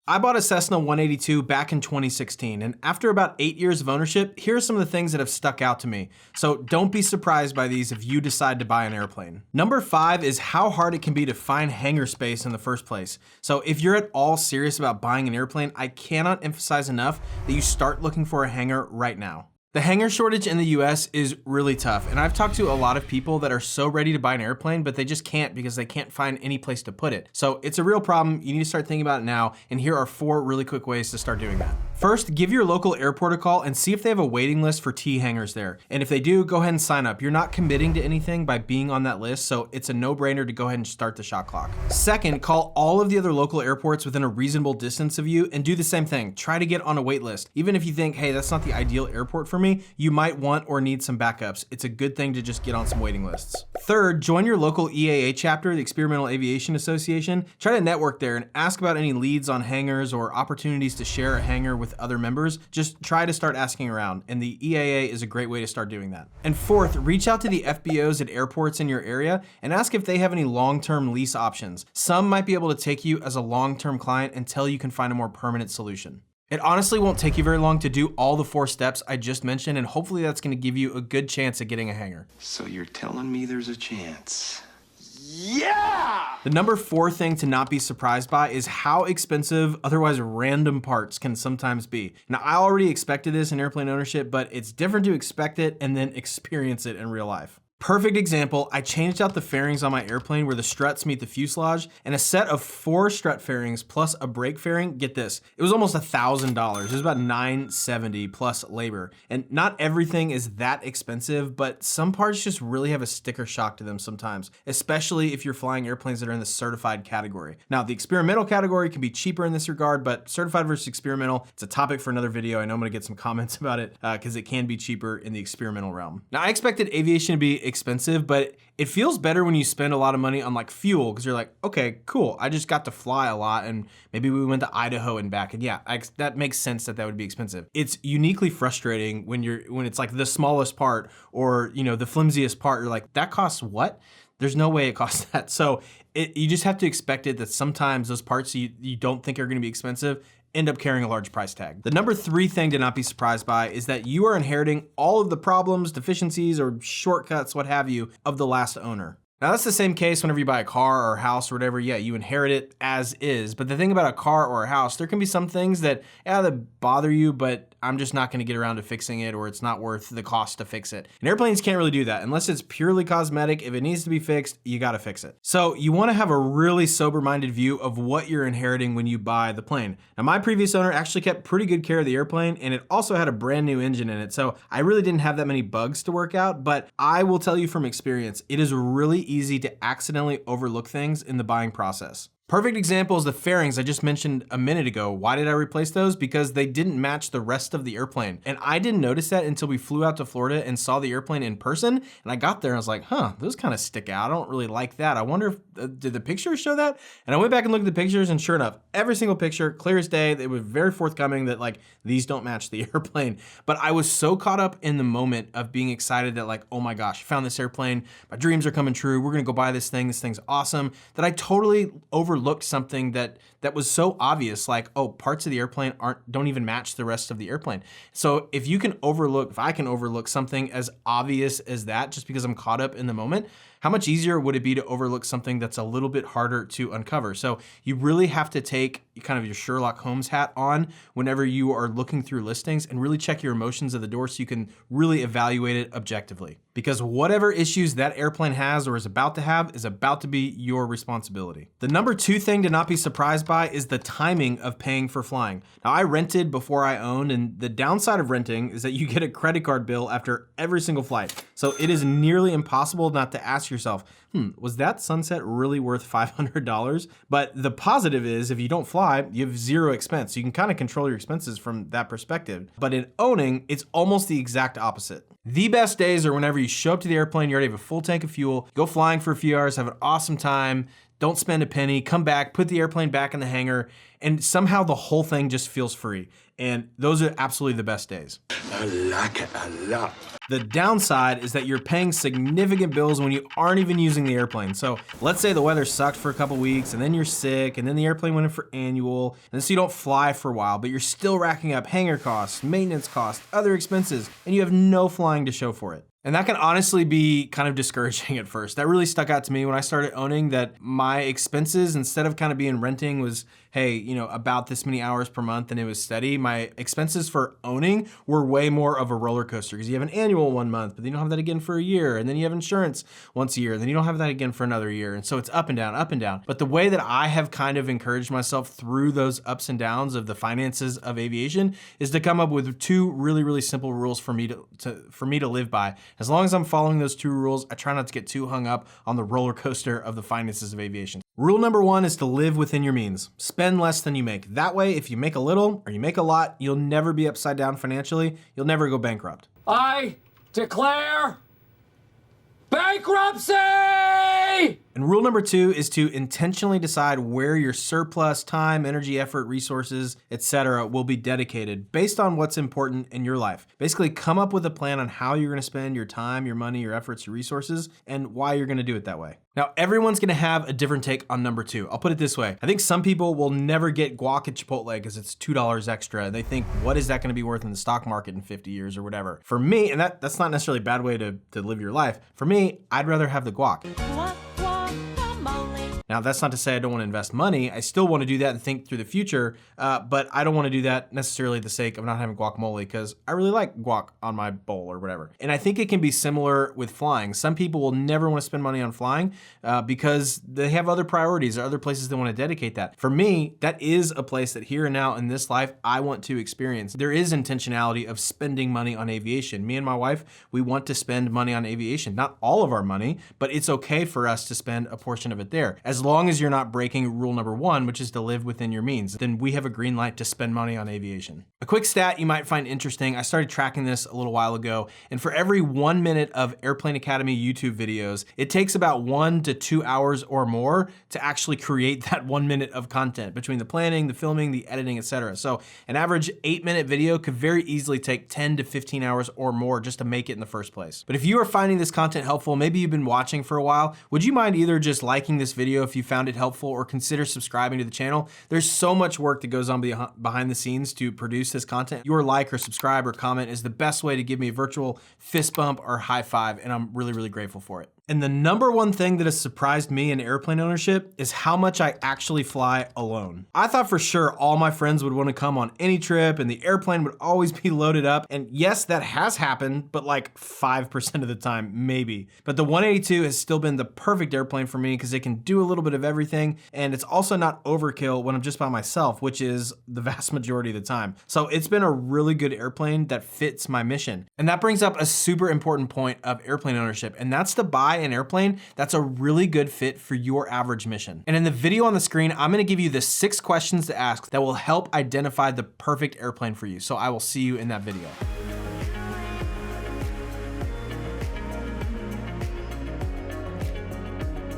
I bought a Cessna 182 back in 2016, and after about 8 years of ownership, here are some of the things that have stuck out to me. So don't be surprised by these if you decide to buy an airplane. Number 5 is how hard it can be to find hangar space in the first place. So if you're at all serious about buying an airplane, I cannot emphasize enough that you start looking for a hangar right now. The hangar shortage in the US is really tough, and I've talked to a lot of people that are so ready to buy an airplane, but they just can't because they can't find any place to put it. So it's a real problem. You need to start thinking about it now, and here are 4 really quick ways to start doing that. First, give your local airport a call and see if they have a waiting list for T hangars there. And if they do, go ahead and sign up. You're not committing to anything by being on that list, so it's a no-brainer to go ahead and start the shot clock. Second, call all of the other local airports within a reasonable distance of you and do the same thing. Try to get on a wait list. Even if you think, hey, that's not the ideal airport for me, you might want or need some backups. It's a good thing to just get on some waiting lists. Third, join your local EAA chapter, the Experimental Aviation Association. Try to network there and ask about any leads on hangars or opportunities to share a hangar with other members. Just try to start asking around, and the EAA is a great way to start doing that. And fourth, reach out to the FBOs at airports in your area and ask if they have any long-term lease options. Some might be able to take you as a long-term client until you can find a more permanent solution. It honestly won't take you very long to do all the 4 steps I just mentioned, and hopefully that's gonna give you a good chance at getting a hangar. So you're telling me there's a chance? Yeah! The number 4 thing to not be surprised by is how expensive, otherwise random parts can sometimes be. Now, I already expected this in airplane ownership, but it's different to expect it and then experience it in real life. Perfect example, I changed out the fairings on my airplane where the struts meet the fuselage, and a set of 4 strut fairings plus a brake fairing, get this, it was almost $1,000. It was about $970 plus labor. And not everything is that expensive, but some parts just really have a sticker shock to them sometimes, especially if you're flying airplanes that are in the certified category. Now, the experimental category can be cheaper in this regard, but certified versus experimental, it's a topic for another video. I know I'm gonna get some comments about it because it can be cheaper in the experimental realm. Now, I expected aviation to be expensive, but it feels better when you spend a lot of money on like fuel because you're like, okay, cool. I just got to fly a lot and maybe we went to Idaho and back. And yeah, that makes sense that would be expensive. It's uniquely frustrating when it's like the smallest part or, you know, the flimsiest part. You're like, that costs what? There's no way it costs that. So you just have to expect it that sometimes those parts you don't think are going to be expensive end up carrying a large price tag. The number 3 thing to not be surprised by is that you are inheriting all of the problems, deficiencies, or shortcuts, what have you, of the last owner. Now that's the same case whenever you buy a car or a house or whatever, yeah, you inherit it as is. But the thing about a car or a house, there can be some things that bother you, but I'm just not gonna get around to fixing it or it's not worth the cost to fix it. And airplanes can't really do that unless it's purely cosmetic. If it needs to be fixed, you gotta fix it. So you wanna have a really sober-minded view of what you're inheriting when you buy the plane. Now my previous owner actually kept pretty good care of the airplane and it also had a brand new engine in it. So I really didn't have that many bugs to work out, but I will tell you from experience, it is really easy to accidentally overlook things in the buying process. Perfect example is the fairings I just mentioned a minute ago. Why did I replace those? Because they didn't match the rest of the airplane. And I didn't notice that until we flew out to Florida and saw the airplane in person. And I got there and I was like, those kind of stick out. I don't really like that. I wonder if, did the pictures show that? And I went back and looked at the pictures and sure enough, every single picture, clear as day, it was very forthcoming that like, these don't match the airplane. But I was so caught up in the moment of being excited that like, oh my gosh, I found this airplane. My dreams are coming true. We're gonna go buy this thing. This thing's awesome. That I totally overlooked something that was so obvious, like, oh, parts of the airplane don't even match the rest of the airplane. So if I can overlook something as obvious as that just because I'm caught up in the moment, how much easier would it be to overlook something that's a little bit harder to uncover? So you really have to take kind of your Sherlock Holmes hat on whenever you are looking through listings and really check your emotions at the door so you can really evaluate it objectively. Because whatever issues that airplane has or is about to have is about to be your responsibility. The number 2 thing to not be surprised by is the timing of paying for flying. Now I rented before I owned, and the downside of renting is that you get a credit card bill after every single flight. So it is nearly impossible not to ask yourself, was that sunset really worth $500? But the positive is if you don't fly, you have 0 expense. So you can kind of control your expenses from that perspective. But in owning, it's almost the exact opposite. The best days are whenever you show up to the airplane, you already have a full tank of fuel, go flying for a few hours, have an awesome time, don't spend a penny, come back, put the airplane back in the hangar, and somehow the whole thing just feels free. And those are absolutely the best days. I like it a lot. The downside is that you're paying significant bills when you aren't even using the airplane. So let's say the weather sucked for a couple weeks and then you're sick and then the airplane went in for annual and so you don't fly for a while, but you're still racking up hangar costs, maintenance costs, other expenses, and you have no flying to show for it. And that can honestly be kind of discouraging at first. That really stuck out to me when I started owning, that my expenses, instead of kind of being renting, was, hey, you know, about this many hours per month and it was steady. My expenses for owning were way more of a roller coaster because you have an annual 1 month, but then you don't have that again for a year. And then you have insurance once a year, and then you don't have that again for another year. And so it's up and down, up and down. But the way that I have kind of encouraged myself through those ups and downs of the finances of aviation is to come up with two really, really simple rules for me to live by. As long as I'm following those two rules, I try not to get too hung up on the roller coaster of the finances of aviation. Rule number one is to live within your means. Spend less than you make. That way, if you make a little or you make a lot, you'll never be upside down financially. You'll never go bankrupt. I declare bankruptcy! And rule number two is to intentionally decide where your surplus time, energy, effort, resources, etc. will be dedicated based on what's important in your life. Basically, come up with a plan on how you're gonna spend your time, your money, your efforts, your resources, and why you're gonna do it that way. Now, everyone's gonna have a different take on number two. I'll put it this way. I think some people will never get guac at Chipotle because it's $2 extra. They think, what is that gonna be worth in the stock market in 50 years or whatever? For me, and that's not necessarily a bad way to live your life. For me, I'd rather have the guac. Now, that's not to say I don't want to invest money. I still want to do that and think through the future, but I don't want to do that necessarily for the sake of not having guacamole because I really like guac on my bowl or whatever. And I think it can be similar with flying. Some people will never want to spend money on flying because they have other priorities or other places they want to dedicate that. For me, that is a place that here and now in this life, I want to experience. There is intentionality of spending money on aviation. Me and my wife, we want to spend money on aviation. Not all of our money, but it's okay for us to spend a portion of it there. As long as you're not breaking rule number one, which is to live within your means, then we have a green light to spend money on aviation. A quick stat you might find interesting, I started tracking this a little while ago, and for every 1 minute of Airplane Academy YouTube videos, it takes about 1 to 2 hours or more to actually create that 1 minute of content between the planning, the filming, the editing, etc. So an average 8-minute video could very easily take 10 to 15 hours or more just to make it in the first place. But if you are finding this content helpful, maybe you've been watching for a while, would you mind either just liking this video if you found it helpful or consider subscribing to the channel? There's so much work that goes on behind the scenes to produce this content. Your like or subscribe or comment is the best way to give me a virtual fist bump or high five, and I'm really, really grateful for it. And the number one thing that has surprised me in airplane ownership is how much I actually fly alone. I thought for sure all my friends would want to come on any trip and the airplane would always be loaded up. And yes, that has happened, but like 5% of the time, maybe. But the 182 has still been the perfect airplane for me because it can do a little bit of everything. And it's also not overkill when I'm just by myself, which is the vast majority of the time. So it's been a really good airplane that fits my mission. And that brings up a super important point of airplane ownership, and that's to buy an airplane that's a really good fit for your average mission. And in the video on the screen, I'm gonna give you the 6 questions to ask that will help identify the perfect airplane for you. So I will see you in that video.